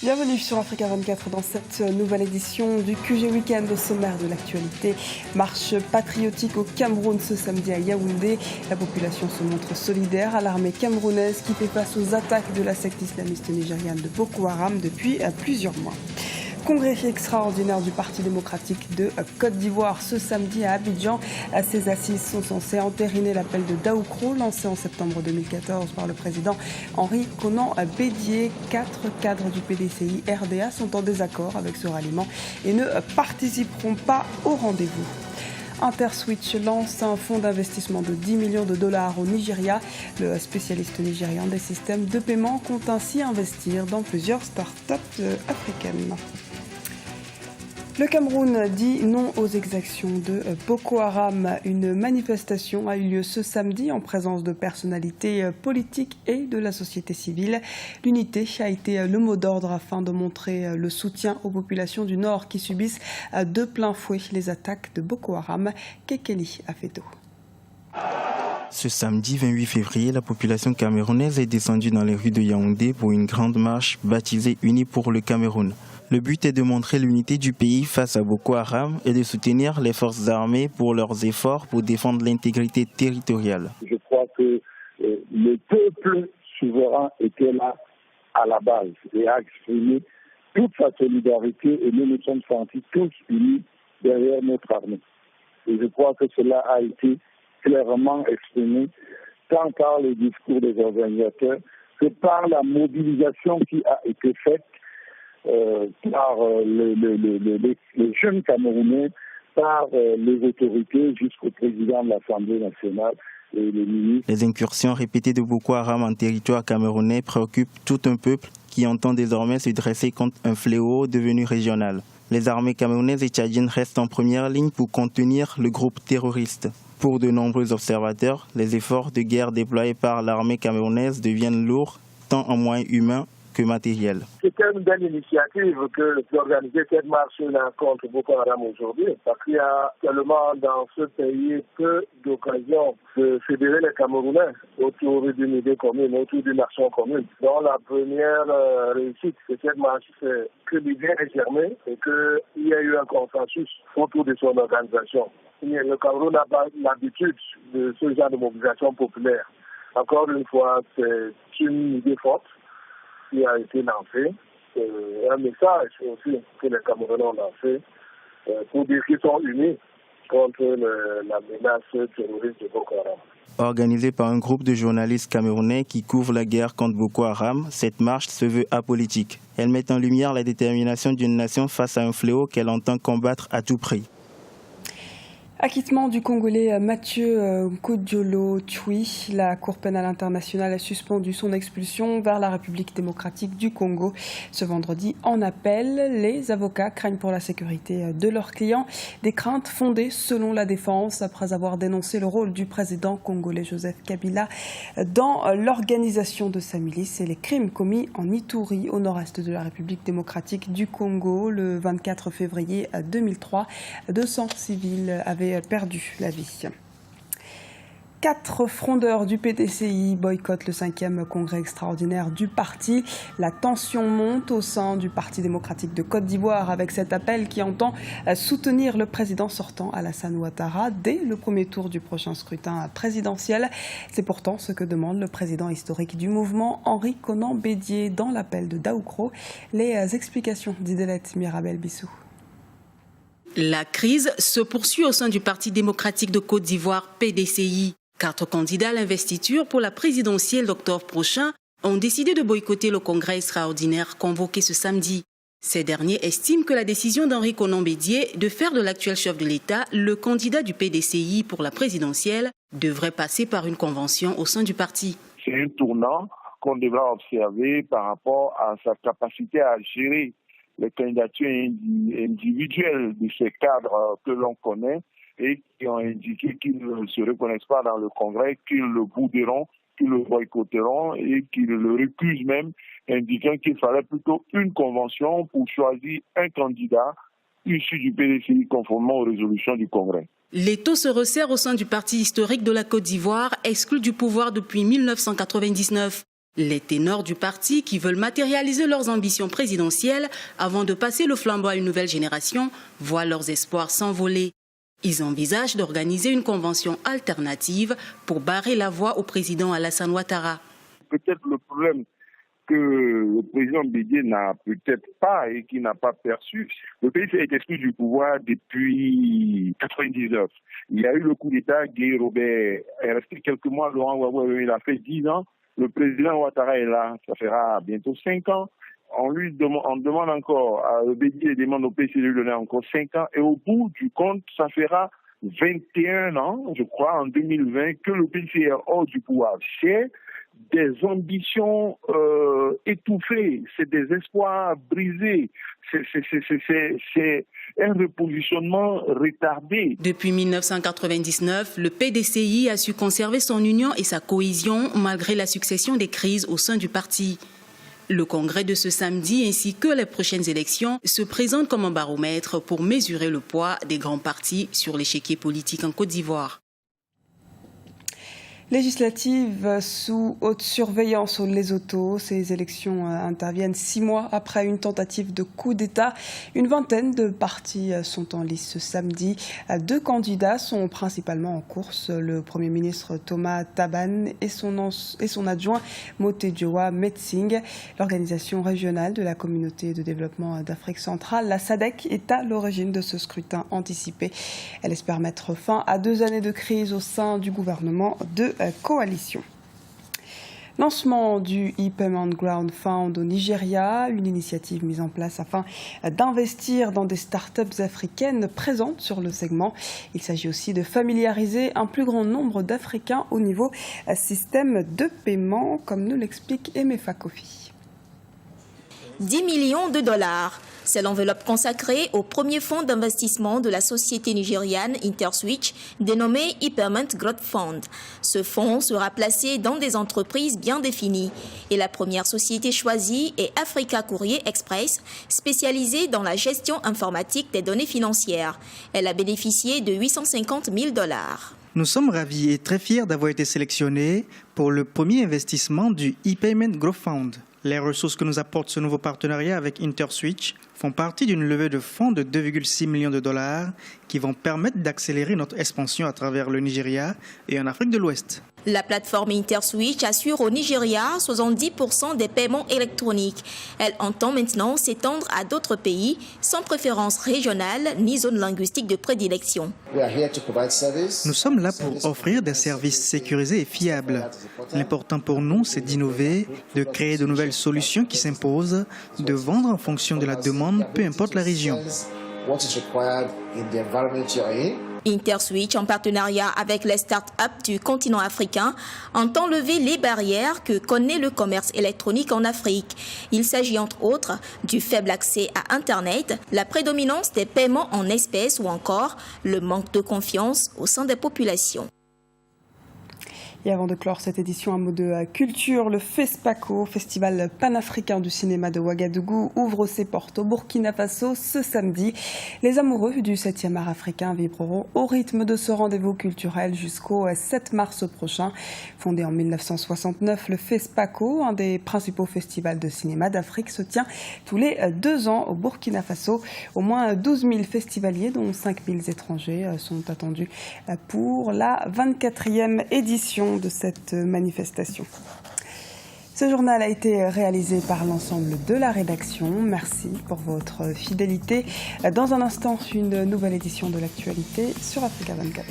Bienvenue sur Africa 24 dans cette nouvelle édition du QG Week-end. Au sommaire de l'actualité, marche patriotique au Cameroun ce samedi à Yaoundé. La population se montre solidaire à l'armée camerounaise qui fait face aux attaques de la secte islamiste nigériane de Boko Haram depuis plusieurs mois. Congrès extraordinaire du Parti démocratique de Côte d'Ivoire ce samedi à Abidjan. Ces assises sont censées entériner l'appel de Daoukro lancé en septembre 2014 par le président Henri Konan Bédié. 4 cadres du PDCI RDA sont en désaccord avec ce ralliement et ne participeront pas au rendez-vous. Interswitch lance un fonds d'investissement de 10 millions de dollars au Nigeria. Le spécialiste nigérian des systèmes de paiement compte ainsi investir dans plusieurs startups africaines. Le Cameroun dit non aux exactions de Boko Haram. Une manifestation a eu lieu ce samedi en présence de personnalités politiques et de la société civile. L'unité a été le mot d'ordre afin de montrer le soutien aux populations du Nord qui subissent de plein fouet les attaques de Boko Haram. Kekeli Afeto. Ce samedi 28 février, la population camerounaise est descendue dans les rues de Yaoundé pour une grande marche baptisée Unis pour le Cameroun. Le but est de montrer l'unité du pays face à Boko Haram et de soutenir les forces armées pour leurs efforts pour défendre l'intégrité territoriale. Je crois que le peuple souverain était là à la base et a exprimé toute sa solidarité et nous nous sommes sentis tous unis derrière notre armée. Et je crois que cela a été clairement exprimé tant par les discours des organisateurs que par la mobilisation qui a été faite par les jeunes Camerounais, par les autorités jusqu'au président de l'Assemblée nationale et les ministres. Les incursions répétées de Boko Haram en territoire camerounais préoccupent tout un peuple qui entend désormais se dresser contre un fléau devenu régional. Les armées camerounaises et tchadiennes restent en première ligne pour contenir le groupe terroriste. Pour de nombreux observateurs, les efforts de guerre déployés par l'armée camerounaise deviennent lourds, tant en moyens humains que matériels. C'était une belle initiative que d'organiser cette marche-là contre Boko Haram aujourd'hui, parce qu'il y a tellement dans ce pays peu d'occasions de fédérer les Camerounais autour d'une idée commune, autour d'une action commune. Donc la première réussite de cette marche, c'est que l'idée est germée et qu'il y a eu un consensus autour de son organisation. Le Cameroun n'a pas l'habitude de ce genre de mobilisation populaire. Encore une fois, c'est une idée forte qui a été lancé, un message aussi que les Camerounais ont lancé pour dire qu'ils sont unis contre la menace terroriste de Boko Haram. Organisée par un groupe de journalistes camerounais qui couvrent la guerre contre Boko Haram, cette marche se veut apolitique. Elle met en lumière la détermination d'une nation face à un fléau qu'elle entend combattre à tout prix. Acquittement du Congolais Mathieu Kodiolo Tchoui. La Cour pénale internationale a suspendu son expulsion vers la République démocratique du Congo. Ce vendredi, en appel, les avocats craignent pour la sécurité de leurs clients. Des craintes fondées selon la défense après avoir dénoncé le rôle du président congolais Joseph Kabila dans l'organisation de sa milice et les crimes commis en Ituri, au nord-est de la République démocratique du Congo. Le 24 février 2003, 200 civils avaient perdu la vie. 4 frondeurs du PDCI boycottent le 5e congrès extraordinaire du parti. La tension monte au sein du Parti démocratique de Côte d'Ivoire avec cet appel qui entend soutenir le président sortant Alassane Ouattara dès le premier tour du prochain scrutin présidentiel. C'est pourtant ce que demande le président historique du mouvement, Henri Konan Bédié, dans l'appel de Daoukro. Les explications d'Idelette Mirabel-Bissou. La crise se poursuit au sein du Parti démocratique de Côte d'Ivoire, PDCI. 4 candidats à l'investiture pour la présidentielle d'octobre prochain ont décidé de boycotter le congrès extraordinaire convoqué ce samedi. Ces derniers estiment que la décision d'Henri Konan Bédié de faire de l'actuel chef de l'État le candidat du PDCI pour la présidentielle devrait passer par une convention au sein du parti. C'est un tournant qu'on devra observer par rapport à sa capacité à gérer les candidatures individuelles de ces cadres que l'on connaît et qui ont indiqué qu'ils ne se reconnaissent pas dans le Congrès, qu'ils le bouderont, qu'ils le boycotteront et qu'ils le récusent même, indiquant qu'il fallait plutôt une convention pour choisir un candidat issu du PDCI conformément aux résolutions du Congrès. L'étau se resserre au sein du parti historique de la Côte d'Ivoire, exclu du pouvoir depuis 1999. Les ténors du parti qui veulent matérialiser leurs ambitions présidentielles avant de passer le flambeau à une nouvelle génération voient leurs espoirs s'envoler. Ils envisagent d'organiser une convention alternative pour barrer la voie au président Alassane Ouattara. Peut-être le problème que le président Bédié n'a peut-être pas et qui n'a pas perçu, le pays s'est exclu du pouvoir depuis 1999. Il y a eu le coup d'État, Guy Robert est resté quelques mois, Laurent Gbagbo, il a fait 10 ans. Le président Ouattara est là, ça fera bientôt 5 ans. On demande encore, Bédié demande au PCD de lui donner encore 5 ans. Et au bout du compte, ça fera 21 ans, je crois, en 2020, que le pays est hors du pouvoir. C'est des ambitions étouffées, c'est des espoirs brisés, c'est un repositionnement retardé. Depuis 1999, le PDCI a su conserver son union et sa cohésion malgré la succession des crises au sein du parti. Le congrès de ce samedi ainsi que les prochaines élections se présentent comme un baromètre pour mesurer le poids des grands partis sur l'échiquier politique en Côte d'Ivoire. Législatives sous haute surveillance au Lesotho. Ces élections interviennent 6 mois après une tentative de coup d'État. Une vingtaine de partis sont en lice ce samedi. 2 candidats sont principalement en course. Le Premier ministre Thomas Taban et son adjoint Motedjoa Metsing. L'organisation régionale de la communauté de développement d'Afrique centrale, la SADC, est à l'origine de ce scrutin anticipé. Elle espère mettre fin à 2 années de crise au sein du gouvernement de coalition. Lancement du e-Payment Ground Fund au Nigeria, une initiative mise en place afin d'investir dans des startups africaines présentes sur le segment. Il s'agit aussi de familiariser un plus grand nombre d'Africains au niveau système de paiement, comme nous l'explique Emefa Kofi. 10 millions de dollars. C'est l'enveloppe consacrée au premier fonds d'investissement de la société nigériane Interswitch, dénommé e-Payment Growth Fund. Ce fonds sera placé dans des entreprises bien définies. Et la première société choisie est Africa Courier Express, spécialisée dans la gestion informatique des données financières. Elle a bénéficié de 850 000 dollars. Nous sommes ravis et très fiers d'avoir été sélectionnés pour le premier investissement du e-Payment Growth Fund. Les ressources que nous apporte ce nouveau partenariat avec Interswitch font partie d'une levée de fonds de 2,6 millions de dollars qui vont permettre d'accélérer notre expansion à travers le Nigeria et en Afrique de l'Ouest. La plateforme Interswitch assure au Nigeria 70% des paiements électroniques. Elle entend maintenant s'étendre à d'autres pays sans préférence régionale ni zone linguistique de prédilection. Nous sommes là pour offrir des services sécurisés et fiables. L'important pour nous, c'est d'innover, de créer de nouvelles solutions qui s'imposent, de vendre en fonction de la demande, peu importe la région. Interswitch, en partenariat avec les start-up du continent africain, entend lever les barrières que connaît le commerce électronique en Afrique. Il s'agit entre autres du faible accès à Internet, la prédominance des paiements en espèces ou encore le manque de confiance au sein des populations. Et avant de clore cette édition, un mot de culture. Le FESPACO, Festival panafricain du cinéma de Ouagadougou, ouvre ses portes au Burkina Faso ce samedi. Les amoureux du 7e art africain vibreront au rythme de ce rendez-vous culturel jusqu'au 7 mars prochain. Fondé en 1969, le FESPACO, un des principaux festivals de cinéma d'Afrique, se tient tous les 2 ans au Burkina Faso. Au moins 12 000 festivaliers, dont 5 000 étrangers, sont attendus pour la 24e édition de cette manifestation. Ce journal a été réalisé par l'ensemble de la rédaction. Merci pour votre fidélité. Dans un instant, une nouvelle édition de l'actualité sur Africa 24.